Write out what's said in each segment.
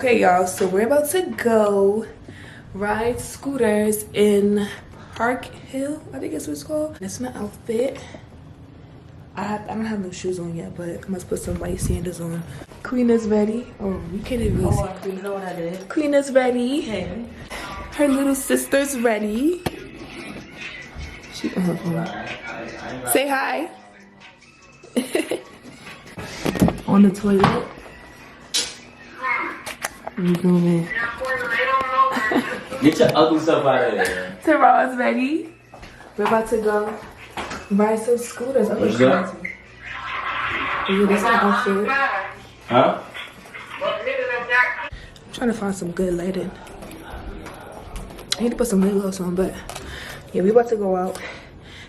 Okay, y'all, so we're about to go ride scooters in Park Hill, I think that's what it's called. That's my outfit. I don't have no shoes on yet, but I must put some white sandals on. Queen is ready. Oh, we can't even really see Queen. You know what I did? Queen is ready. Hey. Her little sister's ready. She on her phone. Say hi. On the toilet. You doing? Get your ugly stuff out of there. Tara's ready. We're about to go ride some scooters. I look crazy. Yeah, this is my outfit. Huh? I'm trying to find some good lighting. I need to put some lip gloss on, but yeah, we about to go out,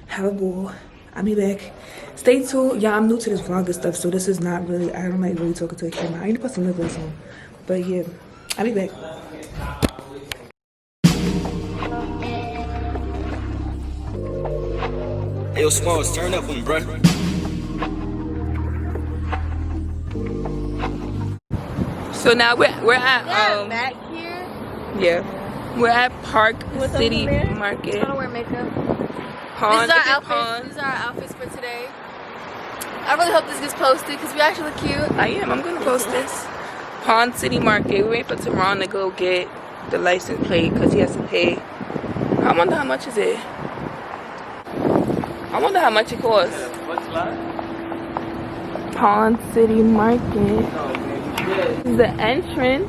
have a ball. I'll be back. Stay tuned. Yeah, I'm new to this vlogger stuff, so this is not really, I don't like really talking to the camera. I need to put some lip gloss on. But yeah, I'll be back. Hey, yo, Smalls, turn up on me, bro. So now we're at back here. yeah, we're at Park What's City up, man? Market. I don't wear makeup. Ponce, These are our outfits for today. I really hope this gets posted because we actually look cute. I am. I'm gonna post this. Ponce City Market. We're waiting for Teron to go get the license plate because he has to pay. I wonder how much is it. I wonder how much it costs. Ponce City Market. This is the entrance.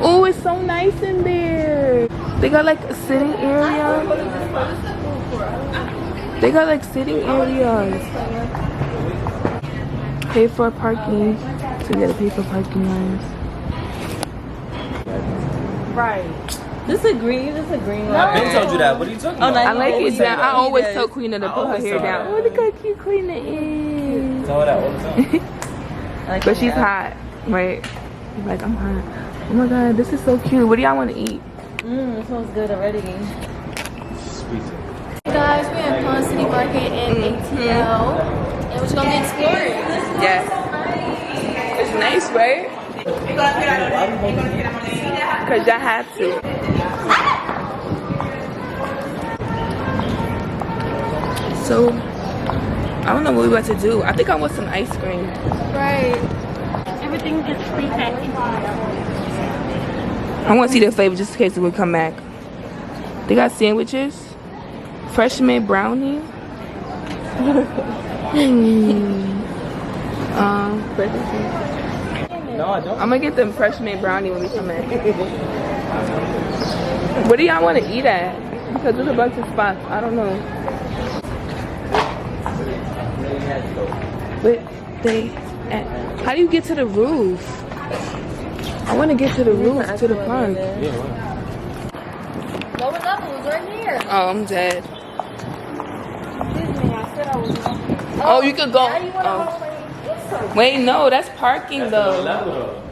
Oh, it's so nice in there. They got like a sitting area. They got like sitting areas. Pay for parking. So you gotta pay for parking lines. Right. This is a green line. I've been told you that. What are you talking about? I like it down. I always tell Queen. Queen to I put her always hair tell her down. that. Oh, look how cute Queen is. Tell her that all the time. But she's hot, right? She's like, I'm hot. Oh my god, this is so cute. What do y'all want to eat? It smells good already. Sweet. Hey guys, we're at Ponce City Market in ATL. And we're just gonna be exploring. Yes. It's nice, right? Because y'all have to. So, I don't know what we're about to do. I think I want some ice cream. Right. Everything gets prepackaged. I want to see the flavor just in case we come back. They got sandwiches. Fresh made brownie. No, I don't. I'm gonna get them fresh made brownie when we come back. What do y'all want to eat at? Because there's a bunch of spots. I don't know. But how do you get to the roof? I want to get to the roof, to the park. Lower levels right here. Oh, I'm dead. Excuse me, I said I was. Oh, you could go. Now you wanna Oh. go like this? Wait, no, that's parking though.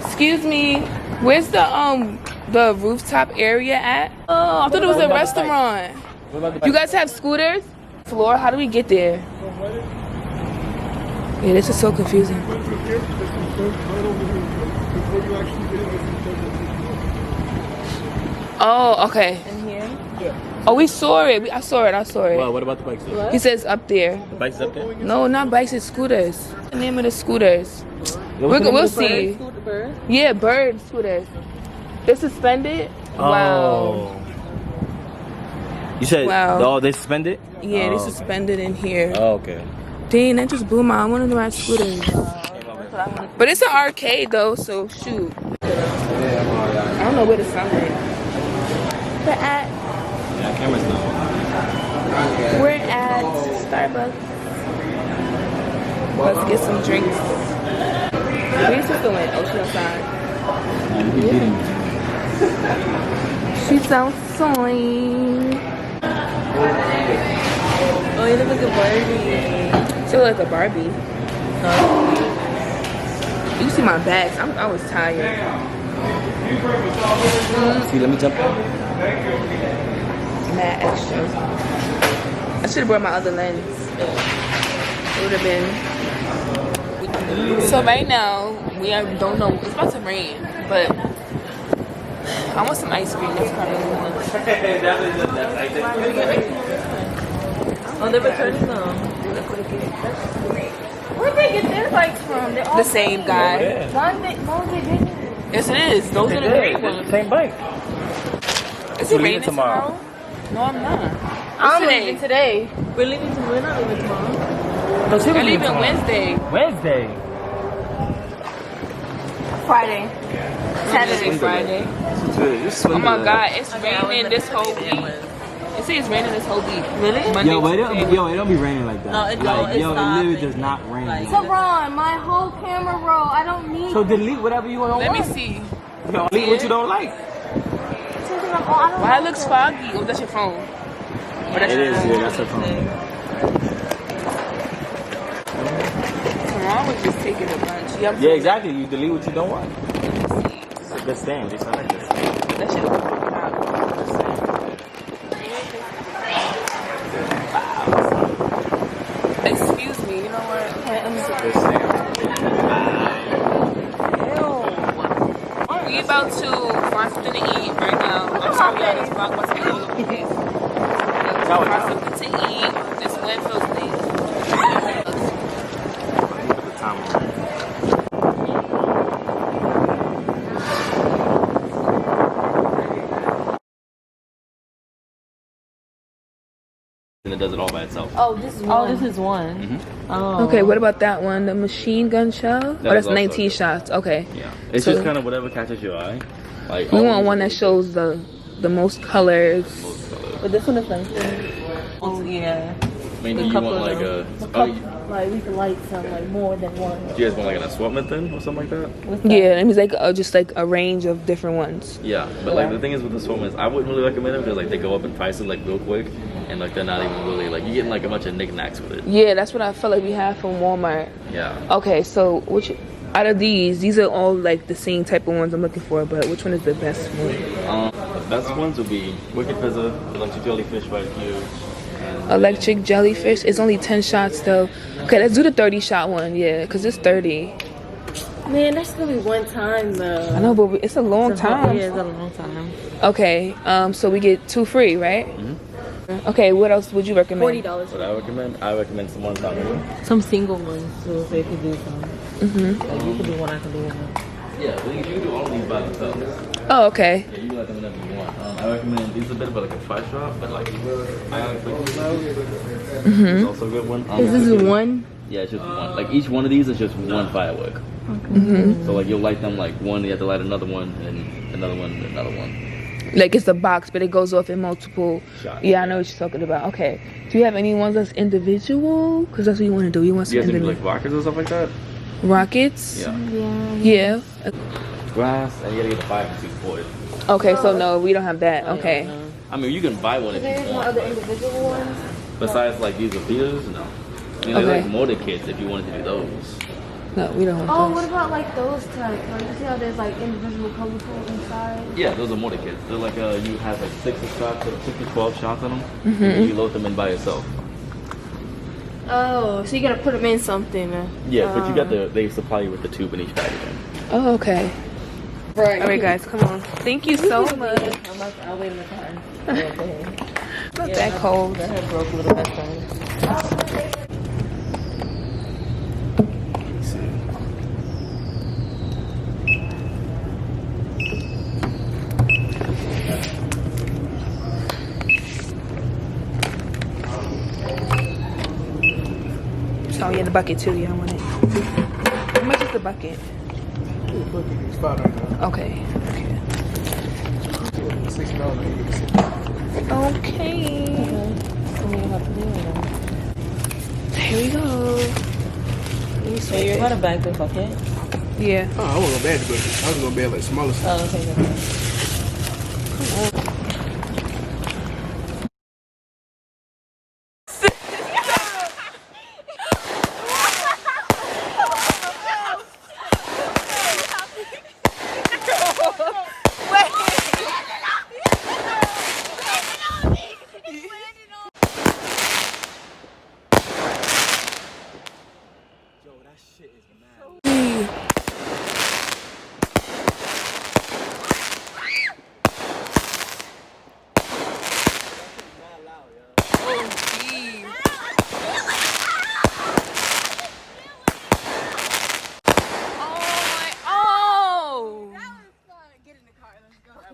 Excuse me. Where's the rooftop area at? Oh, I thought it was a restaurant. You guys have scooters? Floor, how do we get there? Yeah, this is so confusing. Oh, okay. In here? Oh, we saw it. I saw it. Well, what about the bikes? What? He says up there. The bikes up there? No, not bikes, it's scooters. What's the name of the scooters? We'll see. Bird? Yeah, bird scooters. They're suspended? Wow. You said, Wow. oh, they suspended? Yeah, they suspended in here. Oh, okay. Dang, that just blew my. I wanted to ride scooters. But it's an arcade though, so shoot. I don't know where the sun is. We're at Yeah, camera's not. Starbucks. Let's get some drinks. Where's sister went? Oh, she outside. She sounds sweet. Oh, you look like a Barbie. She look like a Barbie. You see my bags. I was tired. See, let me jump in. Mad extra. I should have brought my other lens. It would have been. So right now don't know. It's about to rain, but I want some ice cream. That's probably what I want. Oh, they're returning them. Where'd they get their bikes from? They're all The same guy. Why was they getting it? Yes, it is. Those are the green ones. Same bike. Is it raining tomorrow? No, I'm not. I'm today? leaving today. We're leaving tomorrow. We're not leaving tomorrow. No, We're leaving Wednesday. Wednesday. Friday. Saturday, Friday. Oh my God, it's raining this whole week. It says it's raining this whole week. Really? Monday, Yo, but it Tuesday. don't be raining like that. No, it don't. Like, It's yo, it not. literally does not rain. Like- Teron, my whole camera roll. I don't need. So delete whatever you don't Let me like. see. Yo, delete what you don't like. Why it looks foggy? Oh, that's your phone. Oh, that's It your is, phone. yeah, that's her phone. Teron was just taking a bunch. Yeah, exactly. You delete what you don't want. Let me see. It's a good stand. It's not like this. That shit looks like wow. Excuse me, you know what? Okay, I'm sorry. Good stand. We about to find something to eat right now. I'm sorry, y'all. This vlog must be all over the place. Find something to eat. This wind feels late. Put the time on. And it does it all by itself. Oh, this is one. Oh, this is one. Oh. Okay, what about that one? The machine gun shell? That Oh, is that's also 19 good. shots. Okay. Yeah. It's So- just kind of whatever catches your eye. Like We all want these one are that shows the most colors. most colors. But this one is nice. Oh, yeah. I mean, do you couple want of like them. Like, we can light some, like, more than one. do you guys want like an assortment then or something like that? What's that? Yeah, it means like just like a range of different ones. Yeah, but like the thing is with assortments, I wouldn't really recommend them because like they go up in prices like real quick, and like they're not even really like you're getting like a bunch of knickknacks with it. Yeah, that's what I felt like we have from Walmart. Yeah. Okay, so out of these are all like the same type of ones I'm looking for, but which one is the best one? The best ones would be Wicked Pizza, Electric Jellyfish right here. Electric jellyfish. It's only 10 shots though. Okay, let's do the 30 shot one. Yeah, because it's 30. Man, that's gonna be one time though. I know, but it's a long time. Yeah, it's a long time. Okay, so we get 2 free, right? Mm-hmm. Okay, what else would you recommend? $40. What I recommend some ones on here. Some single ones too, so you could do some. Like you could do one, I could do one. Yeah, but you can do all of these by themselves. Oh, okay. Yeah, you can let them whenever you want. I recommend these are a bit of like a fresh drop, but like ionic quick mode. It's also a good one. Is this one? Yeah, it's just one. Like each one of these is just one firework. So like you'll light them like one, you have to light another one, and another one, and another one. Like it's a box, but it goes off in multiple. Shots. Yeah, I know what you're talking about. Okay. Do you have any ones that's individual? Because that's what you want to do. You want You some guys do individual like rockets or stuff like that? rockets? Yeah. Yeah. Glass, and you gotta get the 5 and 2 for it. Okay, so no, we don't have that. Okay. I mean, you can buy one if you There's no want. other individual ones. Besides like these Avitas, no. I mean, Okay. they're like motor kits if you wanted to do those. No, we don't Oh, have what those. about like those type? Like you see how there's like individual colorful inside? Yeah, those are motor kits. They're like you have like 6 to 12 shots on them. And you load them in by yourself. Oh, so you gotta put them in something. Yeah, but you got they supply you with the tube in each packaging. Oh, okay. Right. All right, guys, come on. Thank you so much. I'll wait in the car. Okay. Not that cold. That had broke a little bit time. Oh, yeah, the bucket too. Yeah, I want it. How much is the bucket? It's $5.99. Okay. Okay. Here we go. So you're gonna bag the bucket? Yeah. Oh, I wasn't gonna bad, but I was gonna bad like smaller stuff. Oh, okay. shit is mad.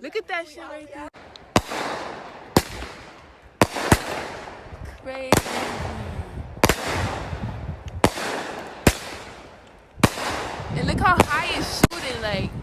Look at that shit right there. Crazy. And look how high it's shooting, like.